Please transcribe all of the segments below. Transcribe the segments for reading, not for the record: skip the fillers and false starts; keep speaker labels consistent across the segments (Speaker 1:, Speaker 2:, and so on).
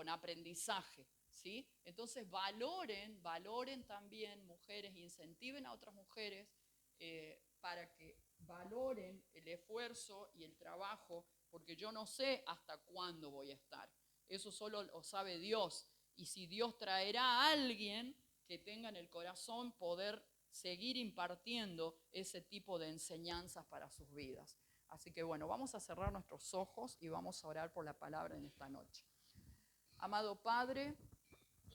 Speaker 1: con aprendizaje, ¿sí? Entonces valoren también, mujeres, incentiven a otras mujeres para que valoren el esfuerzo y el trabajo, porque yo no sé hasta cuándo voy a estar. Eso solo lo sabe Dios. Y si Dios traerá a alguien que tenga en el corazón poder seguir impartiendo ese tipo de enseñanzas para sus vidas. Así que bueno, vamos a cerrar nuestros ojos y vamos a orar por la palabra en esta noche. Amado Padre,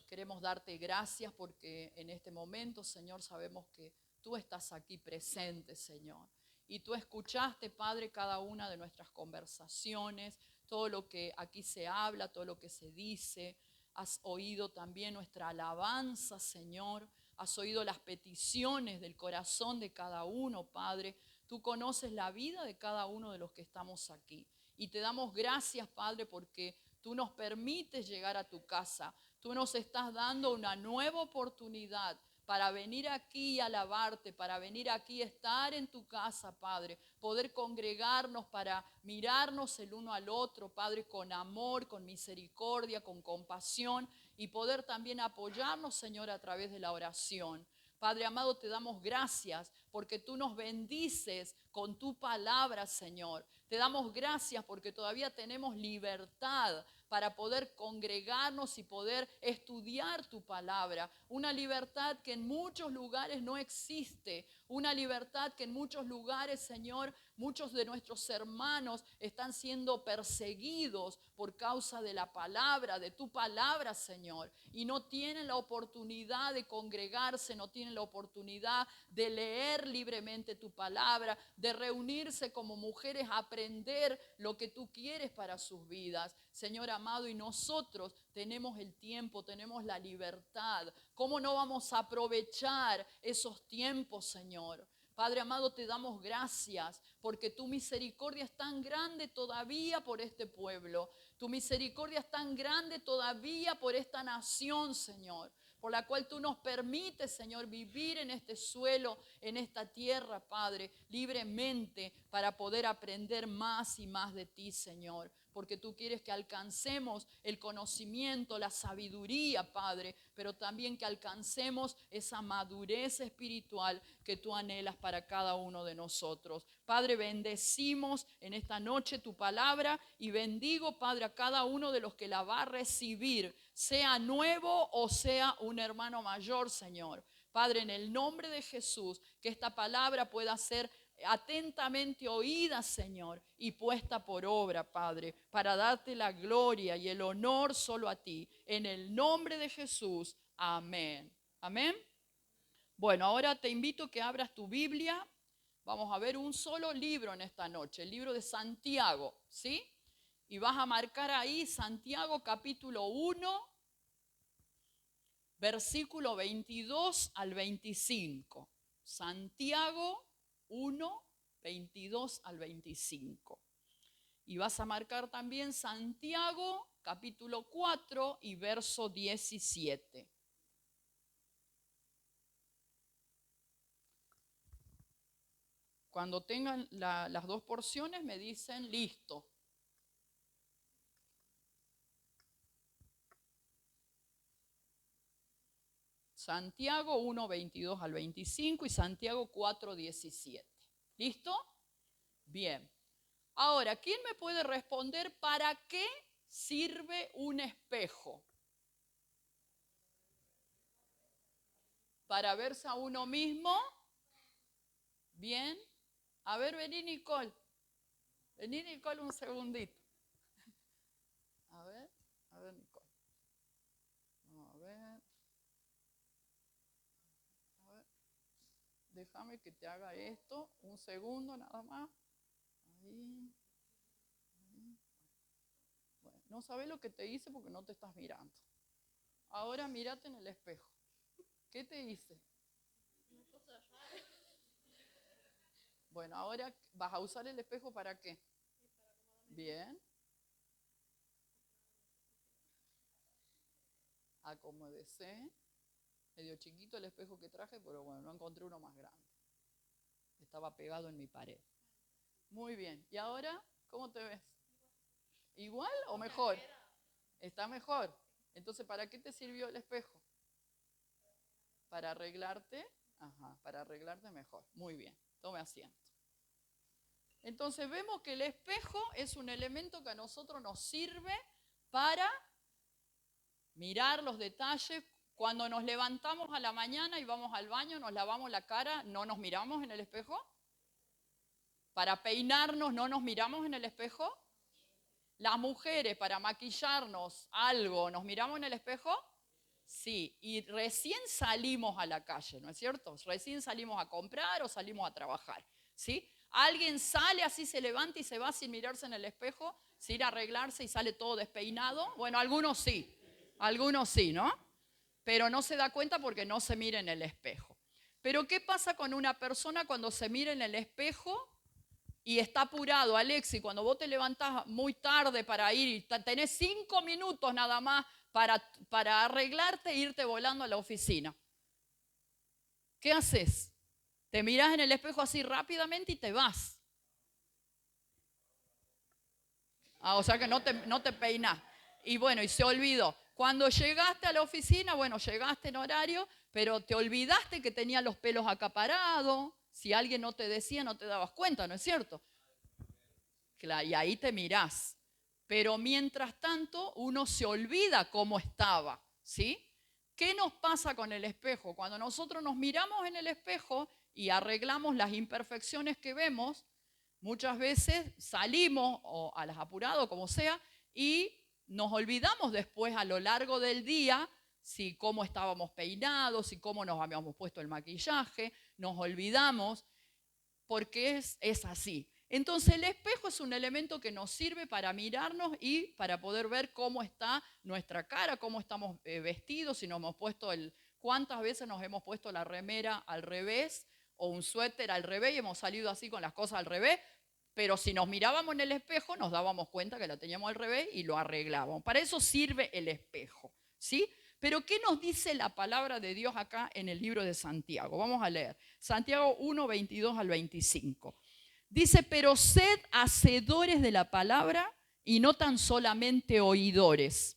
Speaker 1: queremos darte gracias porque en este momento, Señor, sabemos que tú estás aquí presente, Señor. Y tú escuchaste, Padre, cada una de nuestras conversaciones, todo lo que aquí se habla, todo lo que se dice. Has oído también nuestra alabanza, Señor. Has oído las peticiones del corazón de cada uno, Padre. Tú conoces la vida de cada uno de los que estamos aquí. Y te damos gracias, Padre, porque tú nos permites llegar a tu casa. Tú nos estás dando una nueva oportunidad para venir aquí y alabarte, para venir aquí, estar en tu casa, Padre, poder congregarnos para mirarnos el uno al otro, Padre, con amor, con misericordia, con compasión y poder también apoyarnos, Señor, a través de la oración. Padre amado, te damos gracias porque tú nos bendices con tu palabra, Señor. Te damos gracias porque todavía tenemos libertad para poder congregarnos y poder estudiar tu palabra. Una libertad que en muchos lugares no existe. Una libertad que en muchos lugares, Señor, muchos de nuestros hermanos están siendo perseguidos por causa de la palabra, de tu palabra, Señor. Y no tienen la oportunidad de congregarse, no tienen la oportunidad de leer libremente tu palabra, de reunirse como mujeres a aprender lo que tú quieres para sus vidas. Señor amado, y nosotros tenemos el tiempo, tenemos la libertad. ¿Cómo no vamos a aprovechar esos tiempos, Señor? Padre amado, te damos gracias porque tu misericordia es tan grande todavía por este pueblo. Tu misericordia es tan grande todavía por esta nación, Señor, por la cual tú nos permites, Señor, vivir en este suelo, en esta tierra, Padre, libremente para poder aprender más y más de ti, Señor. Porque tú quieres que alcancemos el conocimiento, la sabiduría, Padre, pero también que alcancemos esa madurez espiritual que tú anhelas para cada uno de nosotros. Padre, bendecimos en esta noche tu palabra y bendigo, Padre, a cada uno de los que la va a recibir, sea nuevo o sea un hermano mayor, Señor. Padre, en el nombre de Jesús, que esta palabra pueda ser atentamente oída, Señor, y puesta por obra, Padre, para darte la gloria y el honor solo a ti. En el nombre de Jesús, amén. Amén. Bueno, ahora te invito a que abras tu Biblia. Vamos a ver un solo libro en esta noche, el libro de Santiago, ¿sí? Y vas a marcar ahí Santiago capítulo 1, versículo 22 al 25. Santiago 1, 22 al 25. Y vas a marcar también Santiago capítulo 4 y verso 17. Cuando tengan las dos porciones me dicen listo. Santiago 1, 22 al 25 y Santiago 4, 17. ¿Listo? Bien. Ahora, ¿quién me puede responder para qué sirve un espejo? ¿Para verse a uno mismo? Bien. A ver, vení Nicole. Vení Nicole un segundito. A ver Nicole. A ver. Déjame que te haga esto. Un segundo nada más. Ahí. Bueno, no sabes lo que te hice porque no te estás mirando. Ahora mírate en el espejo. ¿Qué te hice? Bueno, ahora vas a usar el espejo ¿para qué? Bien. Acomódese. Medio chiquito el espejo que traje, pero bueno, no encontré uno más grande. Estaba pegado en mi pared. Muy bien. ¿Y ahora cómo te ves? ¿Igual o mejor? Está mejor. Entonces, ¿para qué te sirvió el espejo? Para arreglarte. Ajá, para arreglarte mejor. Muy bien, tome asiento. Entonces vemos que el espejo es un elemento que a nosotros nos sirve para mirar los detalles. Cuando nos levantamos a la mañana y vamos al baño, nos lavamos la cara, ¿no nos miramos en el espejo? Para peinarnos, ¿no nos miramos en el espejo? Las mujeres, para maquillarnos algo, ¿nos miramos en el espejo? Sí, y recién salimos a la calle, ¿no es cierto? Recién salimos a comprar o salimos a trabajar, ¿sí? Alguien sale así, se levanta y se va sin mirarse en el espejo, sin arreglarse y sale todo despeinado. Bueno, algunos sí, ¿no? Pero no se da cuenta porque no se mira en el espejo. Pero ¿qué pasa con una persona cuando se mira en el espejo y está apurado? Alexi, cuando vos te levantás muy tarde para ir y tenés 5 minutos nada más para arreglarte e irte volando a la oficina, ¿qué haces? Te mirás en el espejo así rápidamente y te vas. O sea que no te peinás. Y bueno, y se olvidó. Cuando llegaste a la oficina, bueno, llegaste en horario, pero te olvidaste que tenía los pelos acaparados. Si alguien no te decía, no te dabas cuenta, ¿no es cierto? Claro, y ahí te mirás. Pero mientras tanto, uno se olvida cómo estaba, ¿sí? ¿Qué nos pasa con el espejo? Cuando nosotros nos miramos en el espejo y arreglamos las imperfecciones que vemos, muchas veces salimos o a las apuradas, como sea, y nos olvidamos después a lo largo del día si cómo estábamos peinados, si cómo nos habíamos puesto el maquillaje, nos olvidamos porque es así. Entonces el espejo es un elemento que nos sirve para mirarnos y para poder ver cómo está nuestra cara, cómo estamos vestidos, si nos hemos puesto cuántas veces nos hemos puesto la remera al revés o un suéter al revés y hemos salido así con las cosas al revés, pero si nos mirábamos en el espejo nos dábamos cuenta que la teníamos al revés y lo arreglábamos. Para eso sirve el espejo, ¿sí? Pero ¿qué nos dice la palabra de Dios acá en el libro de Santiago? Vamos a leer. Santiago 1, 22 al 25. Dice, pero sed hacedores de la palabra y no tan solamente oidores,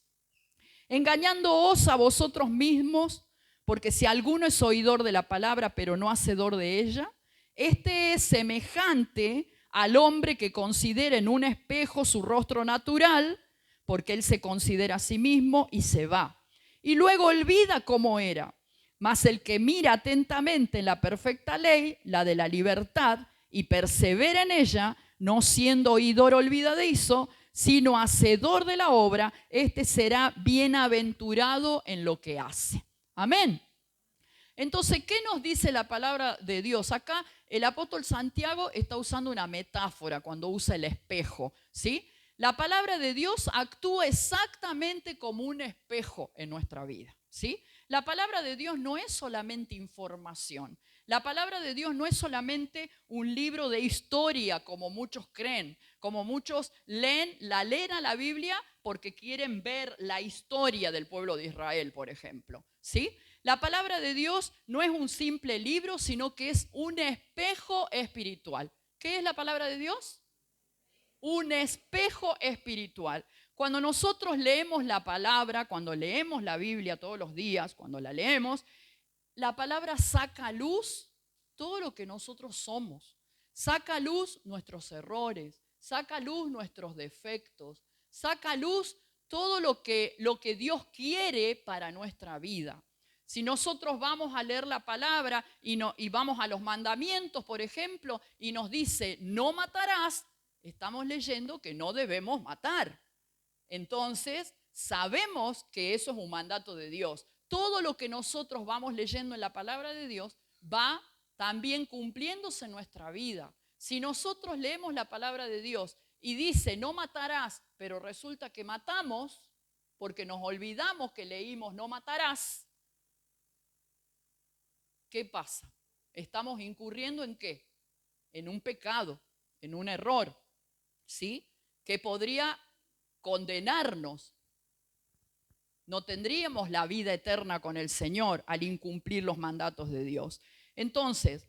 Speaker 1: engañándoos a vosotros mismos, porque si alguno es oidor de la palabra, pero no hacedor de ella, este es semejante al hombre que considera en un espejo su rostro natural, porque él se considera a sí mismo y se va. Y luego olvida cómo era. Mas el que mira atentamente en la perfecta ley, la de la libertad, y persevera en ella, no siendo oidor olvidadizo, sino hacedor de la obra, este será bienaventurado en lo que hace. Amén. Entonces, ¿qué nos dice la palabra de Dios? Acá el apóstol Santiago está usando una metáfora cuando usa el espejo, ¿sí? La palabra de Dios actúa exactamente como un espejo en nuestra vida, ¿sí? La palabra de Dios no es solamente información. La palabra de Dios no es solamente un libro de historia, como muchos creen, como muchos leen a la Biblia porque quieren ver la historia del pueblo de Israel, por ejemplo, ¿sí? La palabra de Dios no es un simple libro, sino que es un espejo espiritual. ¿Qué es la palabra de Dios? Un espejo espiritual. Cuando nosotros leemos la palabra, cuando leemos la Biblia todos los días, cuando la leemos, la palabra saca a luz todo lo que nosotros somos. Saca a luz nuestros errores, saca a luz nuestros defectos, saca a luz todo lo que Dios quiere para nuestra vida. Si nosotros vamos a leer la palabra y vamos a los mandamientos, por ejemplo, y nos dice no matarás, estamos leyendo que no debemos matar. Entonces, sabemos que eso es un mandato de Dios. Todo lo que nosotros vamos leyendo en la palabra de Dios va también cumpliéndose en nuestra vida. Si nosotros leemos la palabra de Dios y dice no matarás, pero resulta que matamos porque nos olvidamos que leímos no matarás, ¿qué pasa? Estamos incurriendo ¿en qué? En un pecado, en un error, ¿sí? Que podría condenarnos. No tendríamos la vida eterna con el Señor al incumplir los mandatos de Dios. Entonces,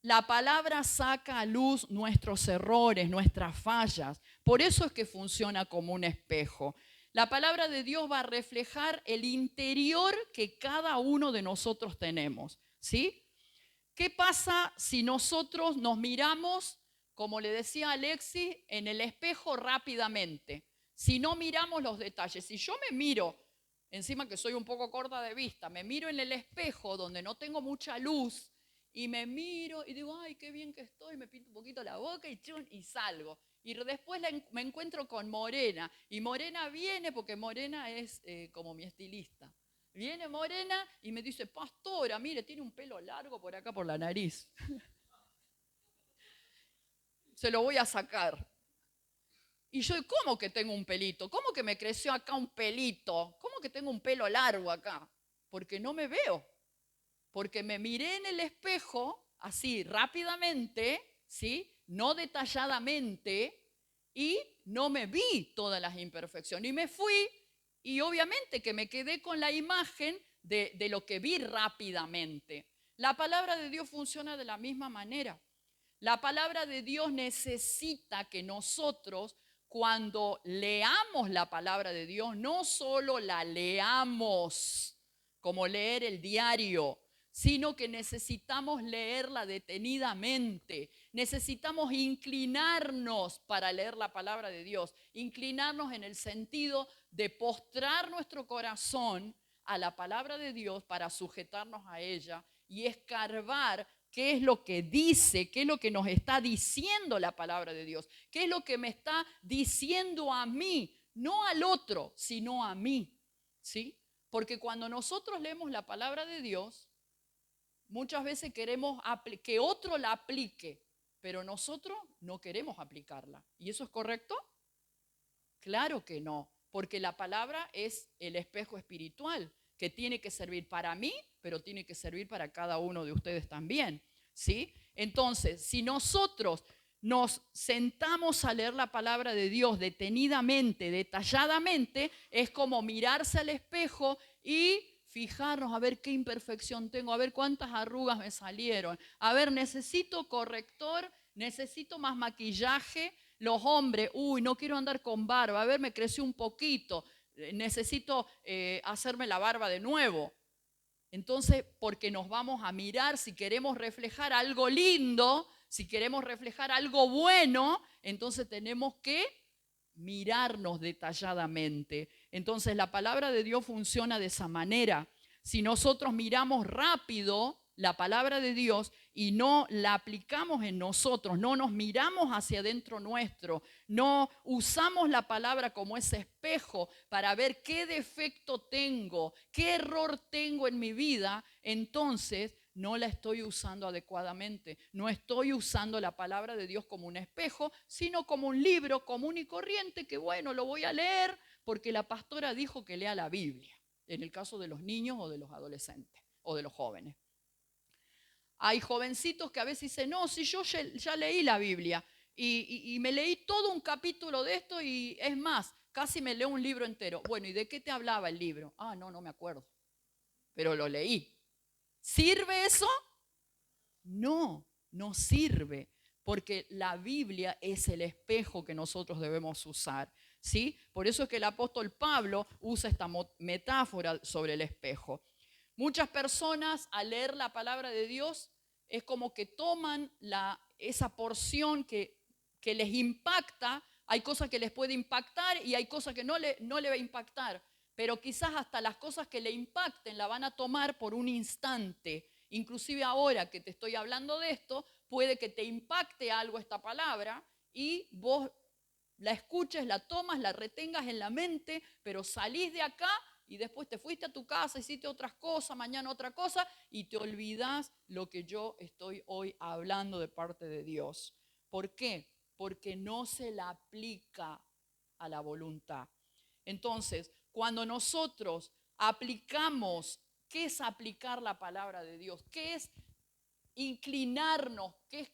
Speaker 1: la palabra saca a luz nuestros errores, nuestras fallas. Por eso es que funciona como un espejo. La palabra de Dios va a reflejar el interior que cada uno de nosotros tenemos, ¿sí? ¿Qué pasa si nosotros nos miramos, como le decía Alexis, en el espejo rápidamente? Si no miramos los detalles. Si yo me miro, encima que soy un poco corta de vista, me miro en el espejo donde no tengo mucha luz y me miro y digo, ay, qué bien que estoy, me pinto un poquito la boca y salgo. Y después me encuentro con Morena. Y Morena viene porque Morena es como mi estilista. Viene Morena y me dice, pastora, mire, tiene un pelo largo por acá por la nariz. Se lo voy a sacar. Y yo, ¿cómo que tengo un pelito? ¿Cómo que me creció acá un pelito? ¿Cómo que tengo un pelo largo acá? Porque no me veo. Porque me miré en el espejo, así, rápidamente, ¿sí? No detalladamente, y no me vi todas las imperfecciones. Y me fui, y obviamente que me quedé con la imagen de lo que vi rápidamente. La palabra de Dios funciona de la misma manera. La palabra de Dios necesita que nosotros, cuando leamos la palabra de Dios, no solo la leamos como leer el diario, sino que necesitamos leerla detenidamente. Necesitamos inclinarnos para leer la palabra de Dios. Inclinarnos en el sentido de postrar nuestro corazón a la palabra de Dios para sujetarnos a ella y escarbar qué es lo que dice, qué es lo que nos está diciendo la palabra de Dios, qué es lo que me está diciendo a mí, no al otro, sino a mí, ¿sí? Porque cuando nosotros leemos la palabra de Dios, muchas veces queremos que otro la aplique, pero nosotros no queremos aplicarla. ¿Y eso es correcto? Claro que no, porque la palabra es el espejo espiritual que tiene que servir para mí, pero tiene que servir para cada uno de ustedes también, ¿sí? Entonces, si nosotros nos sentamos a leer la palabra de Dios detenidamente, detalladamente, es como mirarse al espejo y fijarnos a ver qué imperfección tengo, a ver cuántas arrugas me salieron, a ver, necesito corrector, necesito más maquillaje. Los hombres, uy, no quiero andar con barba, a ver, me creció un poquito, necesito hacerme la barba de nuevo. Entonces, porque nos vamos a mirar, si queremos reflejar algo lindo, si queremos reflejar algo bueno, entonces tenemos que mirarnos detalladamente. Entonces, la palabra de Dios funciona de esa manera. Si nosotros miramos rápido la palabra de Dios y no la aplicamos en nosotros, no nos miramos hacia adentro nuestro, no usamos la palabra como ese espejo para ver qué defecto tengo, qué error tengo en mi vida, entonces no la estoy usando adecuadamente. No estoy usando la palabra de Dios como un espejo, sino como un libro común y corriente que, bueno, lo voy a leer porque la pastora dijo que lea la Biblia, en el caso de los niños o de los adolescentes o de los jóvenes. Hay jovencitos que a veces dicen, no, si yo ya leí la Biblia y me leí todo un capítulo de esto y es más, casi me leo un libro entero. Bueno, ¿y de qué te hablaba el libro? Ah, no me acuerdo, pero lo leí. ¿Sirve eso? No, no sirve, porque la Biblia es el espejo que nosotros debemos usar, ¿sí? Por eso es que el apóstol Pablo usa esta metáfora sobre el espejo. Muchas personas al leer la palabra de Dios es como que toman esa porción que les impacta. Hay cosas que les puede impactar y hay cosas que no le va a impactar. Pero quizás hasta las cosas que le impacten la van a tomar por un instante. Inclusive ahora que te estoy hablando de esto, puede que te impacte algo esta palabra y vos la escuches, la tomas, la retengas en la mente, pero salís de acá y después te fuiste a tu casa, hiciste otras cosas, mañana otra cosa y te olvidás lo que yo estoy hoy hablando de parte de Dios. ¿Por qué? Porque no se la aplica a la voluntad. Entonces, cuando nosotros aplicamos, ¿qué es aplicar la palabra de Dios? ¿Qué es inclinarnos? ¿Qué es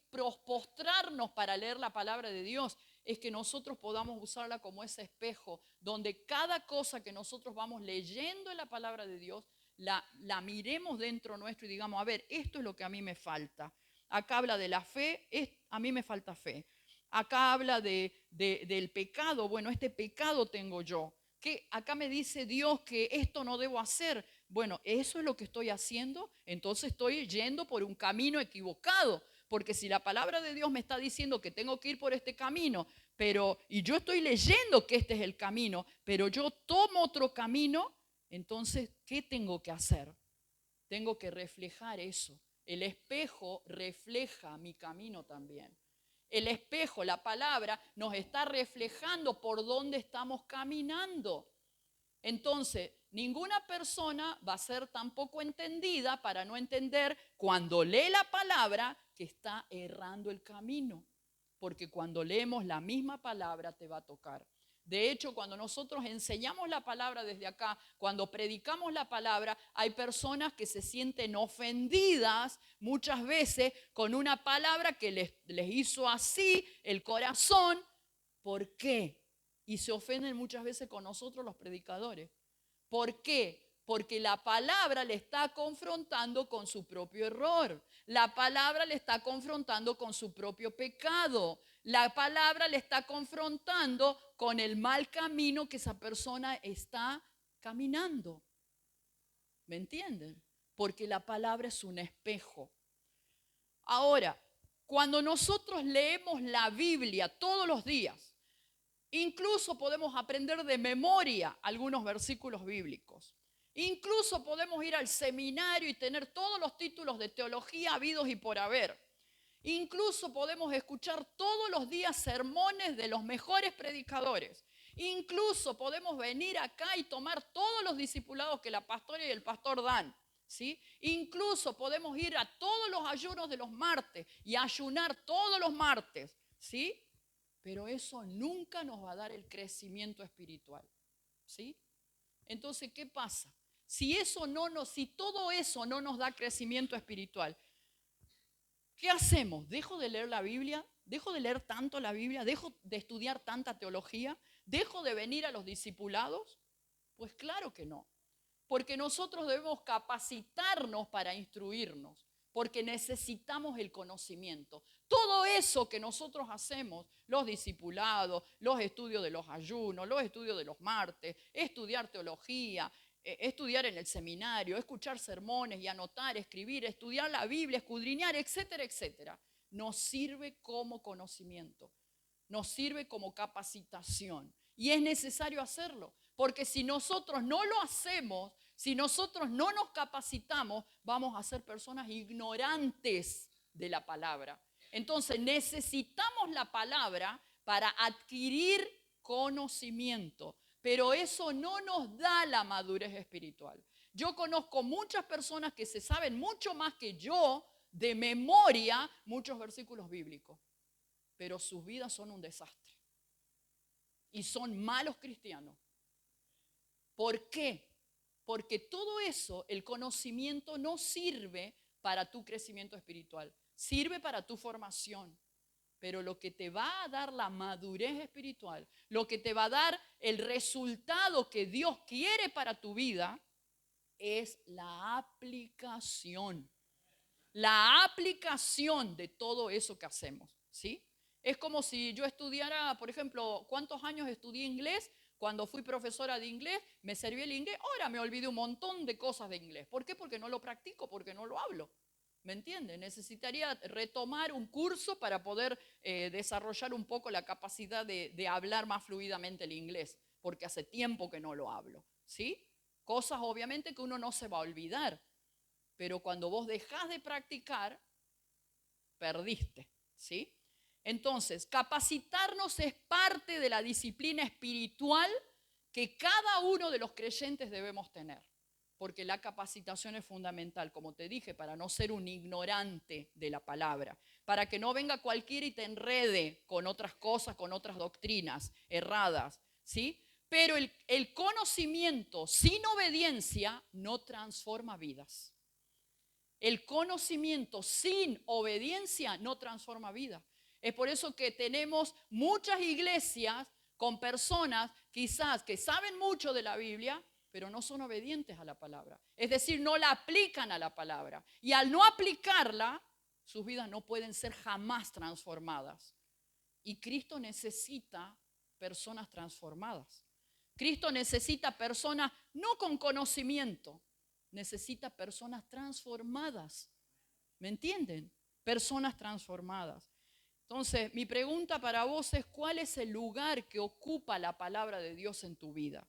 Speaker 1: postrarnos para leer la palabra de Dios? Es que nosotros podamos usarla como ese espejo, donde cada cosa que nosotros vamos leyendo en la palabra de Dios, la miremos dentro nuestro y digamos, a ver, esto es lo que a mí me falta. Acá habla de la fe, a mí me falta fe. Acá habla del pecado, bueno, este pecado tengo yo. que acá me dice Dios que esto no debo hacer. Bueno, eso es lo que estoy haciendo, entonces estoy yendo por un camino equivocado. Porque si la palabra de Dios me está diciendo que tengo que ir por este camino, y yo estoy leyendo que este es el camino, pero yo tomo otro camino, entonces, ¿qué tengo que hacer? Tengo que reflejar eso. El espejo refleja mi camino también. El espejo, la palabra, nos está reflejando por dónde estamos caminando. Entonces, ninguna persona va a ser tampoco entendida para no entender cuando lee la palabra que está errando el camino. Porque cuando leemos la misma palabra te va a tocar. De hecho, cuando nosotros enseñamos la palabra desde acá, cuando predicamos la palabra, hay personas que se sienten ofendidas muchas veces con una palabra que les hizo así el corazón. ¿Por qué? Y se ofenden muchas veces con nosotros los predicadores. ¿Por qué? Porque la palabra le está confrontando con su propio error. La palabra le está confrontando con su propio pecado. La palabra le está confrontando con el mal camino que esa persona está caminando. ¿Me entienden? Porque la palabra es un espejo. Ahora, cuando nosotros leemos la Biblia todos los días, incluso podemos aprender de memoria algunos versículos bíblicos. Incluso podemos ir al seminario y tener todos los títulos de teología habidos y por haber. Incluso podemos escuchar todos los días sermones de los mejores predicadores. Incluso podemos venir acá y tomar todos los discipulados que la pastora y el pastor dan. ¿Sí? Incluso podemos ir a todos los ayunos de los martes y ayunar todos los martes. ¿Sí? Pero eso nunca nos va a dar el crecimiento espiritual. ¿Sí? Entonces, ¿qué pasa? Si todo eso no nos da crecimiento espiritual, ¿qué hacemos? ¿Dejo de leer la Biblia? ¿Dejo de leer tanto la Biblia? ¿Dejo de estudiar tanta teología? ¿Dejo de venir a los discipulados? Pues claro que no. Porque nosotros debemos capacitarnos para instruirnos, porque necesitamos el conocimiento. Todo eso que nosotros hacemos, los discipulados, los estudios de los ayunos, los estudios de los martes, estudiar teología, estudiar en el seminario, escuchar sermones y anotar, escribir, estudiar la Biblia, escudriñar, etcétera, etcétera, nos sirve como conocimiento, nos sirve como capacitación. Y es necesario hacerlo, porque si nosotros no lo hacemos, si nosotros no nos capacitamos, vamos a ser personas ignorantes de la palabra. Entonces necesitamos la palabra para adquirir conocimiento, pero eso no nos da la madurez espiritual. Yo conozco muchas personas que se saben mucho más que yo de memoria muchos versículos bíblicos, pero sus vidas son un desastre y son malos cristianos. ¿Por qué? Porque todo eso, el conocimiento no sirve para tu crecimiento espiritual, sirve para tu formación. Pero lo que te va a dar la madurez espiritual, lo que te va a dar el resultado que Dios quiere para tu vida, es la aplicación. La aplicación de todo eso que hacemos, ¿sí? Es como si yo estudiara, por ejemplo, ¿cuántos años estudié inglés? Cuando fui profesora de inglés, me serví el inglés, ahora me olvidé un montón de cosas de inglés. ¿Por qué? Porque no lo practico, porque no lo hablo. ¿Me entiende? Necesitaría retomar un curso para poder desarrollar un poco la capacidad de hablar más fluidamente el inglés, porque hace tiempo que no lo hablo, ¿sí? Cosas obviamente que uno no se va a olvidar, pero cuando vos dejás de practicar, perdiste, ¿sí? Entonces, capacitarnos es parte de la disciplina espiritual que cada uno de los creyentes debemos tener, porque la capacitación es fundamental, como te dije, para no ser un ignorante de la palabra, para que no venga cualquiera y te enrede con otras cosas, con otras doctrinas erradas, ¿sí? Pero el conocimiento sin obediencia no transforma vidas. El conocimiento sin obediencia no transforma vidas. Es por eso que tenemos muchas iglesias con personas quizás que saben mucho de la Biblia, pero no son obedientes a la palabra. Es decir, no la aplican a la palabra. Y al no aplicarla, sus vidas no pueden ser jamás transformadas. Y Cristo necesita personas transformadas. Cristo necesita personas no con conocimiento, necesita personas transformadas. ¿Me entienden? Personas transformadas. Entonces, mi pregunta para vos es, ¿cuál es el lugar que ocupa la palabra de Dios en tu vida?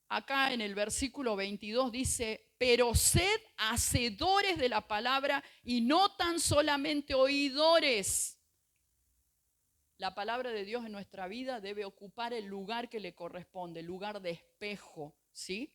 Speaker 1: Acá en el versículo 22 dice, pero sed hacedores de la palabra y no tan solamente oidores. La palabra de Dios en nuestra vida debe ocupar el lugar que le corresponde, el lugar de espejo, ¿sí?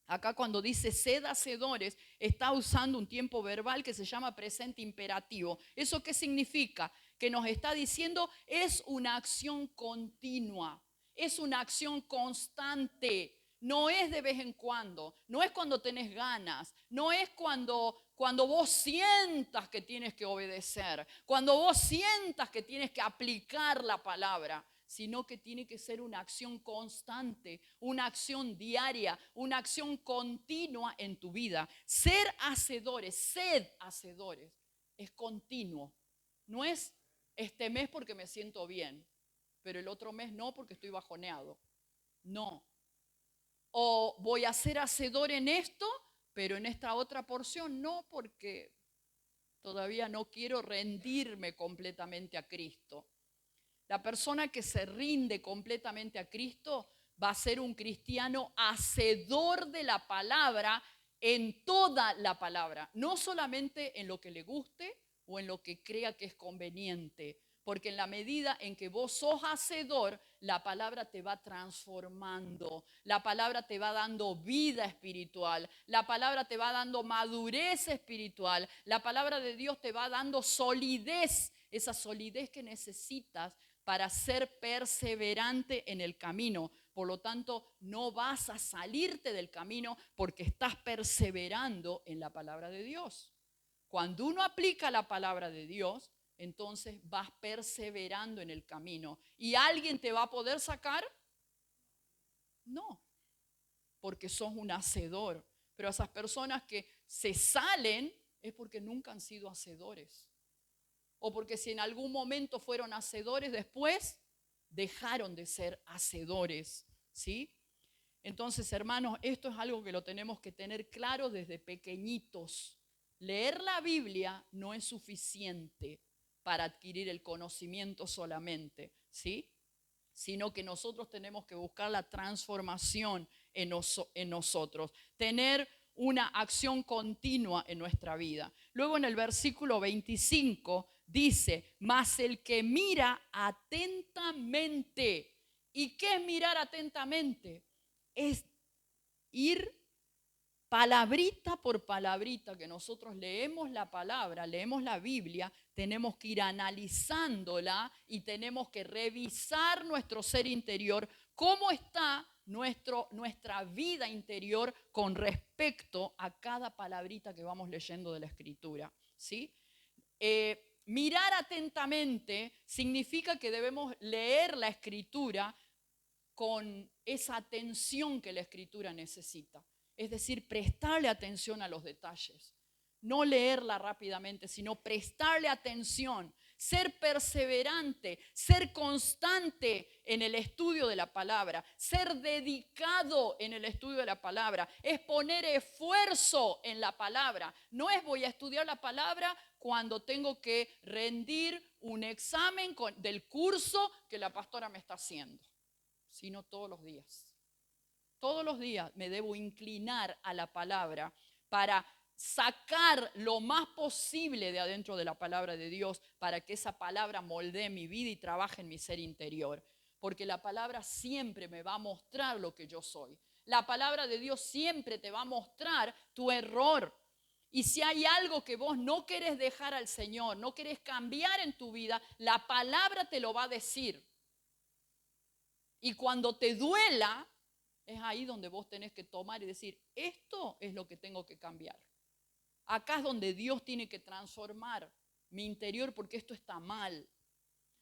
Speaker 1: Acá cuando dice sed hacedores, está usando un tiempo verbal que se llama presente imperativo. ¿Eso qué significa? Que nos está diciendo es una acción continua, es una acción constante. No es de vez en cuando, no es cuando tenés ganas, no es cuando vos sientas que tienes que obedecer, cuando vos sientas que tienes que aplicar la palabra, sino que tiene que ser una acción constante, una acción diaria, una acción continua en tu vida. Ser hacedores, sed hacedores, es continuo. No es este mes porque me siento bien, pero el otro mes no porque estoy bajoneado. No. O voy a ser hacedor en esto, pero en esta otra porción no, porque todavía no quiero rendirme completamente a Cristo. La persona que se rinde completamente a Cristo va a ser un cristiano hacedor de la palabra en toda la palabra, no solamente en lo que le guste o en lo que crea que es conveniente, porque en la medida en que vos sos hacedor, la palabra te va transformando, la palabra te va dando vida espiritual, la palabra te va dando madurez espiritual, la palabra de Dios te va dando solidez, esa solidez que necesitas para ser perseverante en el camino. Por lo tanto, no vas a salirte del camino porque estás perseverando en la palabra de Dios. Cuando uno aplica la palabra de Dios, entonces vas perseverando en el camino. ¿Y alguien te va a poder sacar? No, porque sos un hacedor. Pero esas personas que se salen es porque nunca han sido hacedores. O porque si en algún momento fueron hacedores, después dejaron de ser hacedores, ¿sí? Entonces, hermanos, esto es algo que lo tenemos que tener claro desde pequeñitos. Leer la Biblia no es suficiente para adquirir el conocimiento solamente, ¿sí? Sino que nosotros tenemos que buscar la transformación en nosotros, tener una acción continua en nuestra vida. Luego en el versículo 25 dice, mas el que mira atentamente. ¿Y qué es mirar atentamente? Es ir palabrita por palabrita que nosotros leemos la palabra, leemos la Biblia, tenemos que ir analizándola y tenemos que revisar nuestro ser interior, cómo está nuestra vida interior con respecto a cada palabrita que vamos leyendo de la Escritura, ¿sí? Mirar atentamente significa que debemos leer la Escritura con esa atención que la Escritura necesita. Es decir, prestarle atención a los detalles. No leerla rápidamente, sino prestarle atención, ser perseverante, ser constante en el estudio de la palabra, ser dedicado en el estudio de la palabra, es poner esfuerzo en la palabra. No es voy a estudiar la palabra cuando tengo que rendir un examen del curso que la pastora me está haciendo, sino todos los días. Todos los días me debo inclinar a la palabra para sacar lo más posible de adentro de la palabra de Dios para que esa palabra moldee mi vida y trabaje en mi ser interior. Porque la palabra siempre me va a mostrar lo que yo soy. La palabra de Dios siempre te va a mostrar tu error. Y si hay algo que vos no querés dejar al Señor, no querés cambiar en tu vida, la palabra te lo va a decir. Y cuando te duela, es ahí donde vos tenés que tomar y decir, esto es lo que tengo que cambiar. Acá es donde Dios tiene que transformar mi interior porque esto está mal.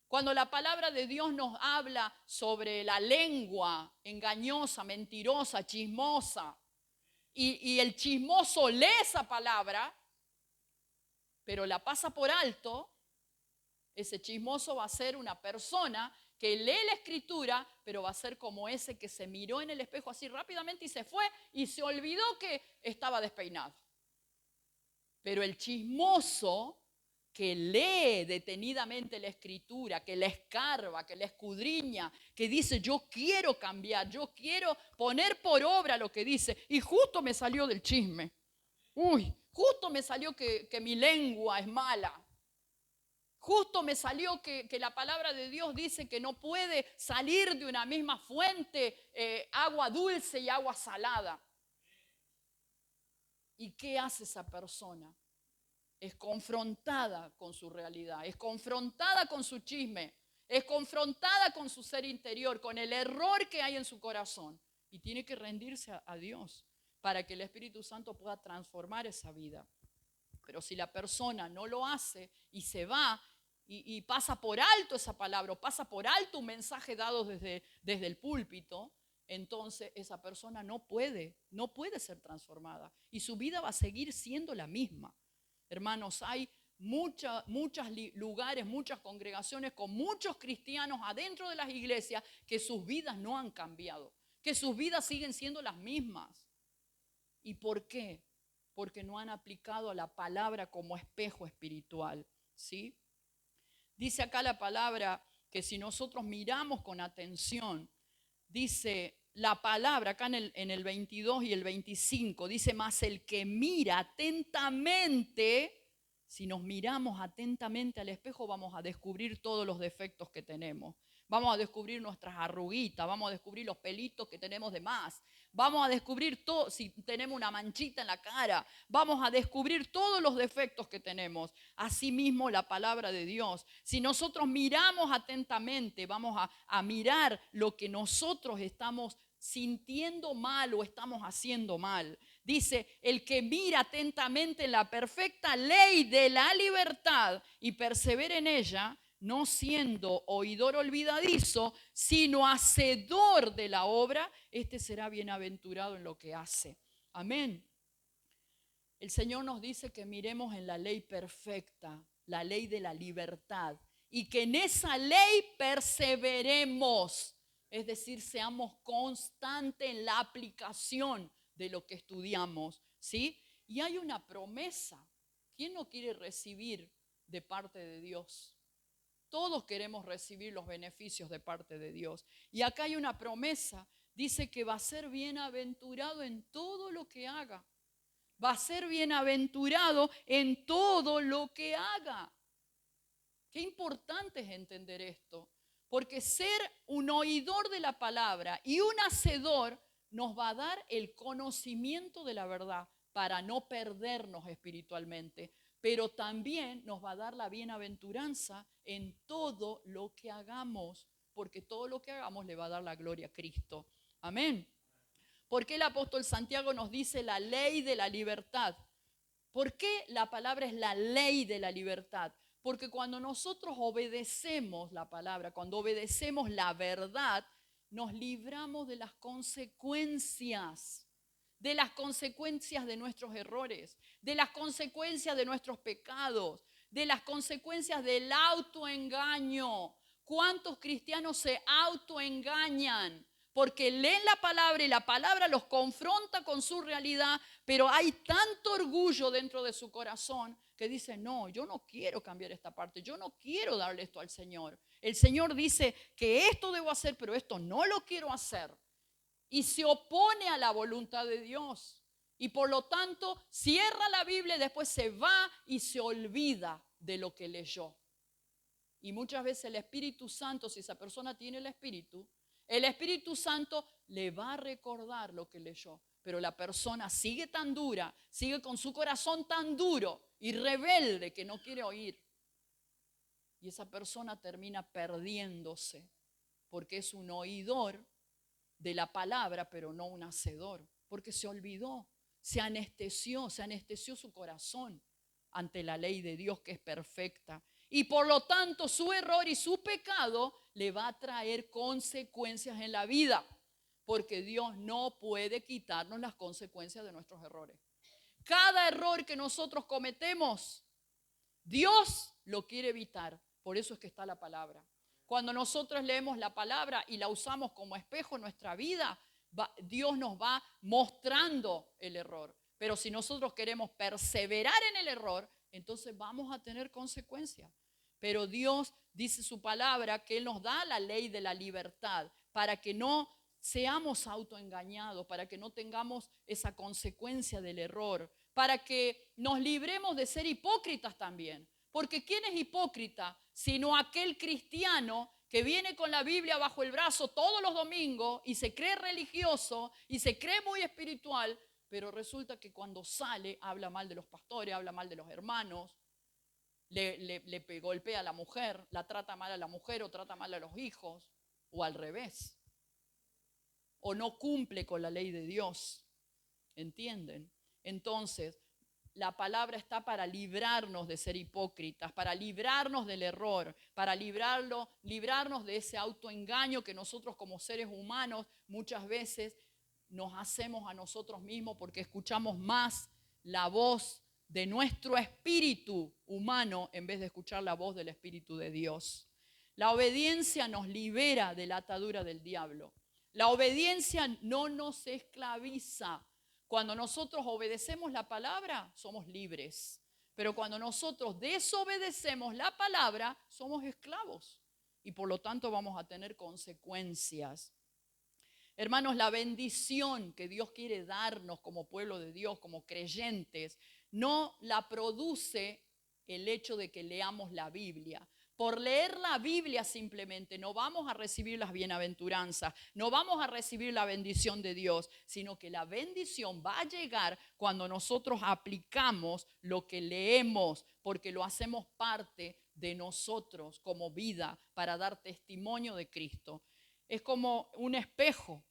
Speaker 1: Cuando la palabra de Dios nos habla sobre la lengua engañosa, mentirosa, chismosa, y el chismoso lee esa palabra, pero la pasa por alto, ese chismoso va a ser una persona que lee la escritura, pero va a ser como ese que se miró en el espejo así rápidamente y se fue y se olvidó que estaba despeinado. Pero el chismoso que lee detenidamente la escritura, que la escarba, que la escudriña, que dice yo quiero cambiar, yo quiero poner por obra lo que dice, y justo me salió del chisme. Uy, justo me salió que mi lengua es mala. Justo me salió que la palabra de Dios dice que no puede salir de una misma fuente agua dulce y agua salada. ¿Y qué hace esa persona? Es confrontada con su realidad, es confrontada con su chisme, es confrontada con su ser interior, con el error que hay en su corazón. Y tiene que rendirse a Dios para que el Espíritu Santo pueda transformar esa vida. Pero si la persona no lo hace y se va y pasa por alto esa palabra, o pasa por alto un mensaje dado desde el púlpito, entonces esa persona no puede ser transformada. Y su vida va a seguir siendo la misma. Hermanos, hay muchos lugares, muchas congregaciones con muchos cristianos adentro de las iglesias que sus vidas no han cambiado, que sus vidas siguen siendo las mismas. ¿Y por qué? Porque no han aplicado a la palabra como espejo espiritual, ¿sí? Dice acá la palabra que si nosotros miramos con atención, dice la palabra acá en el 22 y el 25, dice más el que mira atentamente. Si nos miramos atentamente al espejo, vamos a descubrir todos los defectos que tenemos. Vamos a descubrir nuestras arruguitas, vamos a descubrir los pelitos que tenemos de más. Vamos a descubrir todo, si tenemos una manchita en la cara, vamos a descubrir todos los defectos que tenemos. Asimismo, la palabra de Dios. Si nosotros miramos atentamente, vamos a mirar lo que nosotros estamos sintiendo mal o estamos haciendo mal. Dice, el que mira atentamente en la perfecta ley de la libertad y persevera en ella, no siendo oidor olvidadizo, sino hacedor de la obra, este será bienaventurado en lo que hace. Amén. El Señor nos dice que miremos en la ley perfecta, la ley de la libertad, y que en esa ley perseveremos. Es decir, seamos constantes en la aplicación de lo que estudiamos, ¿sí? Y hay una promesa. ¿Quién no quiere recibir de parte de Dios? Todos queremos recibir los beneficios de parte de Dios. Y acá hay una promesa. Dice que va a ser bienaventurado en todo lo que haga. Va a ser bienaventurado en todo lo que haga. Qué importante es entender esto. Porque ser un oidor de la palabra y un hacedor nos va a dar el conocimiento de la verdad para no perdernos espiritualmente. Pero también nos va a dar la bienaventuranza en todo lo que hagamos, porque todo lo que hagamos le va a dar la gloria a Cristo. Amén. ¿Por qué el apóstol Santiago nos dice la ley de la libertad? ¿Por qué la palabra es la ley de la libertad? Porque cuando nosotros obedecemos la palabra, cuando obedecemos la verdad, nos libramos de las consecuencias de nuestros errores, de las consecuencias de nuestros pecados, de las consecuencias del autoengaño. ¿Cuántos cristianos se autoengañan? Porque leen la palabra y la palabra los confronta con su realidad, pero hay tanto orgullo dentro de su corazón que dice, no, yo no quiero cambiar esta parte, yo no quiero darle esto al Señor. El Señor dice que esto debo hacer, pero esto no lo quiero hacer. Y se opone a la voluntad de Dios. Y por lo tanto cierra la Biblia y después se va y se olvida de lo que leyó. Y muchas veces el Espíritu Santo, si esa persona tiene el Espíritu Santo le va a recordar lo que leyó. Pero la persona sigue tan dura, sigue con su corazón tan duro y rebelde que no quiere oír. Y esa persona termina perdiéndose porque es un oidor de la palabra, pero no un hacedor, porque se olvidó, se anestesió su corazón ante la ley de Dios que es perfecta. Y por lo tanto su error y su pecado le va a traer consecuencias en la vida, porque Dios no puede quitarnos las consecuencias de nuestros errores. Cada error que nosotros cometemos, Dios lo quiere evitar. Por eso es que está la palabra. Cuando nosotros leemos la palabra y la usamos como espejo en nuestra vida, Dios nos va mostrando el error. Pero si nosotros queremos perseverar en el error, entonces vamos a tener consecuencias. Pero Dios dice su palabra que Él nos da la ley de la libertad para que no seamos autoengañados, para que no tengamos esa consecuencia del error, para que nos libremos de ser hipócritas también. Porque ¿quién es hipócrita? Sino aquel cristiano que viene con la Biblia bajo el brazo todos los domingos y se cree religioso y se cree muy espiritual, pero resulta que cuando sale habla mal de los pastores, habla mal de los hermanos, le golpea a la mujer, la trata mal a la mujer o trata mal a los hijos, o al revés. O no cumple con la ley de Dios. ¿Entienden? Entonces, la palabra está para librarnos de ser hipócritas, para librarnos del error, para librarnos de ese autoengaño que nosotros como seres humanos muchas veces nos hacemos a nosotros mismos porque escuchamos más la voz de nuestro espíritu humano en vez de escuchar la voz del Espíritu de Dios. La obediencia nos libera de la atadura del diablo. La obediencia no nos esclaviza. Cuando nosotros obedecemos la palabra, somos libres. Pero cuando nosotros desobedecemos la palabra, somos esclavos. Y por lo tanto vamos a tener consecuencias. Hermanos, la bendición que Dios quiere darnos como pueblo de Dios, como creyentes, no la produce el hecho de que leamos la Biblia. Por leer la Biblia simplemente no vamos a recibir las bienaventuranzas, no vamos a recibir la bendición de Dios, sino que la bendición va a llegar cuando nosotros aplicamos lo que leemos, porque lo hacemos parte de nosotros como vida para dar testimonio de Cristo. Es como un espejo.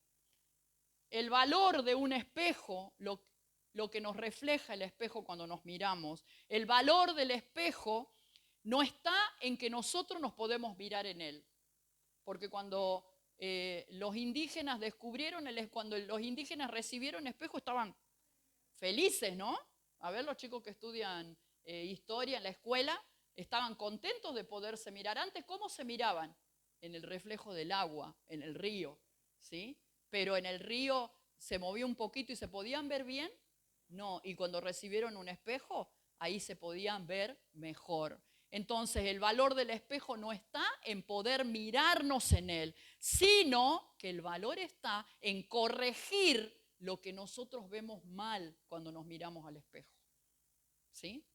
Speaker 1: El valor de un espejo, lo que nos refleja el espejo cuando nos miramos, el valor del espejo no está en que nosotros nos podemos mirar en él. Porque cuando los indígenas cuando los indígenas recibieron espejo estaban felices, ¿no? A ver, los chicos que estudian historia en la escuela estaban contentos de poderse mirar. Antes, ¿cómo se miraban? En el reflejo del agua, en el río, ¿sí? Pero en el río se movía un poquito y se podían ver bien. No, y cuando recibieron un espejo, ahí se podían ver mejor. Entonces el valor del espejo no está en poder mirarnos en él, sino que el valor está en corregir lo que nosotros vemos mal cuando nos miramos al espejo. ¿Sí?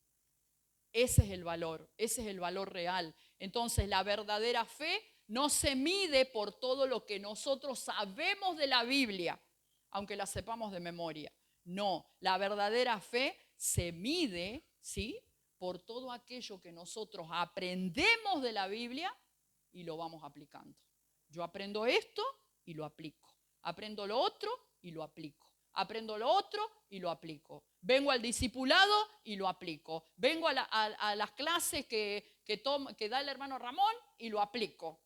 Speaker 1: Ese es el valor real. Entonces la verdadera fe no se mide por todo lo que nosotros sabemos de la Biblia, aunque la sepamos de memoria. No, la verdadera fe se mide, ¿sí?, por todo aquello que nosotros aprendemos de la Biblia y lo vamos aplicando. Yo aprendo esto y lo aplico. Aprendo lo otro y lo aplico. Aprendo lo otro y lo aplico. Vengo al discipulado y lo aplico. Vengo a las clases que da el hermano Ramón y lo aplico.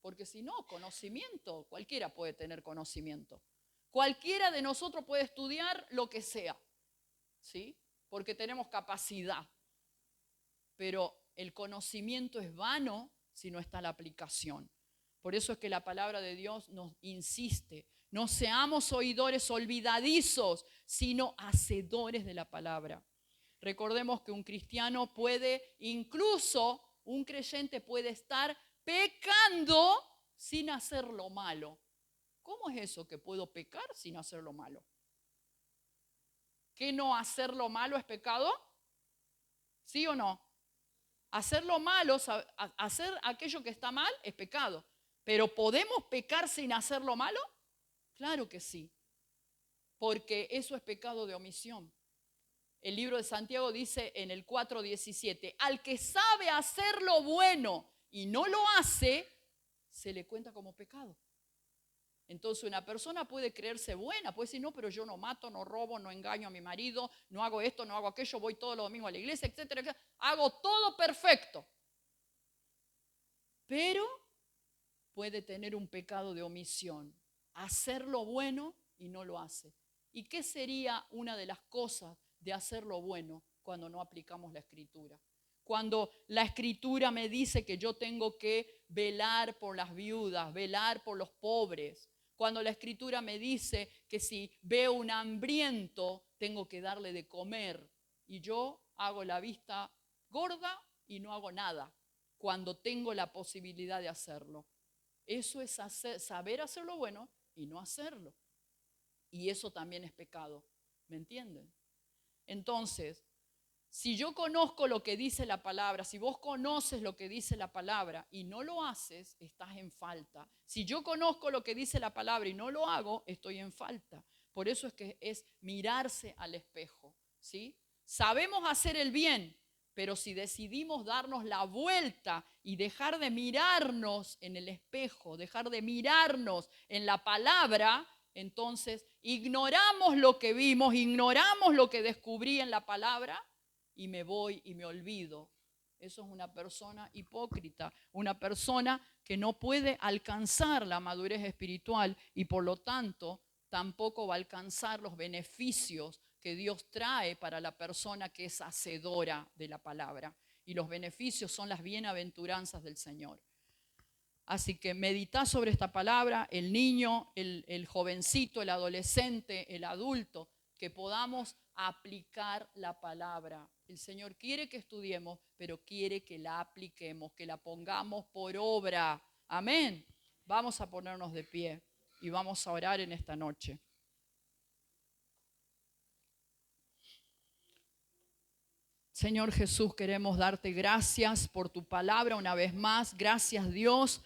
Speaker 1: Porque si no, conocimiento, cualquiera puede tener conocimiento. Cualquiera de nosotros puede estudiar lo que sea, ¿sí? Porque tenemos capacidad. Pero el conocimiento es vano si no está la aplicación. Por eso es que la palabra de Dios nos insiste. No seamos oidores olvidadizos, sino hacedores de la palabra. Recordemos que un cristiano puede, incluso un creyente puede estar pecando sin hacer lo malo. ¿Cómo es eso que puedo pecar sin hacer lo malo? ¿Que no hacer lo malo es pecado? ¿Sí o no? Hacer lo malo, hacer aquello que está mal es pecado. ¿Pero podemos pecar sin hacer lo malo? Claro que sí, porque eso es pecado de omisión. El libro de Santiago dice en el 4:17, al que sabe hacer lo bueno y no lo hace, se le cuenta como pecado. Entonces una persona puede creerse buena, puede decir, no, pero yo no mato, no robo, no engaño a mi marido, no hago esto, no hago aquello, voy todos los domingos a la iglesia, etcétera, etcétera. Hago todo perfecto. Pero puede tener un pecado de omisión, hacer lo bueno y no lo hace. ¿Y qué sería una de las cosas de hacer lo bueno cuando no aplicamos la Escritura? Cuando la Escritura me dice que yo tengo que velar por las viudas, velar por los pobres. Cuando la Escritura me dice que si veo un hambriento, tengo que darle de comer. Y yo hago la vista gorda y no hago nada cuando tengo la posibilidad de hacerlo. Eso es saber hacer lo bueno y no hacerlo. Y eso también es pecado. ¿Me entienden? Entonces, si yo conozco lo que dice la palabra, si vos conoces lo que dice la palabra y no lo haces, estás en falta. Si yo conozco lo que dice la palabra y no lo hago, estoy en falta. Por eso es que es mirarse al espejo, ¿sí? Sabemos hacer el bien, pero si decidimos darnos la vuelta y dejar de mirarnos en el espejo, dejar de mirarnos en la palabra, entonces ignoramos lo que vimos, ignoramos lo que descubrí en la palabra y me voy y me olvido. Eso es una persona hipócrita, una persona que no puede alcanzar la madurez espiritual y por lo tanto tampoco va a alcanzar los beneficios que Dios trae para la persona que es hacedora de la palabra. Y los beneficios son las bienaventuranzas del Señor. Así que meditá sobre esta palabra, el niño, el jovencito, el adolescente, el adulto, que podamos aplicar la palabra. El Señor quiere que estudiemos, pero quiere que la apliquemos, que la pongamos por obra. Amén. Vamos a ponernos de pie y vamos a orar en esta noche. Señor Jesús, queremos darte gracias por tu palabra una vez más. Gracias, Dios,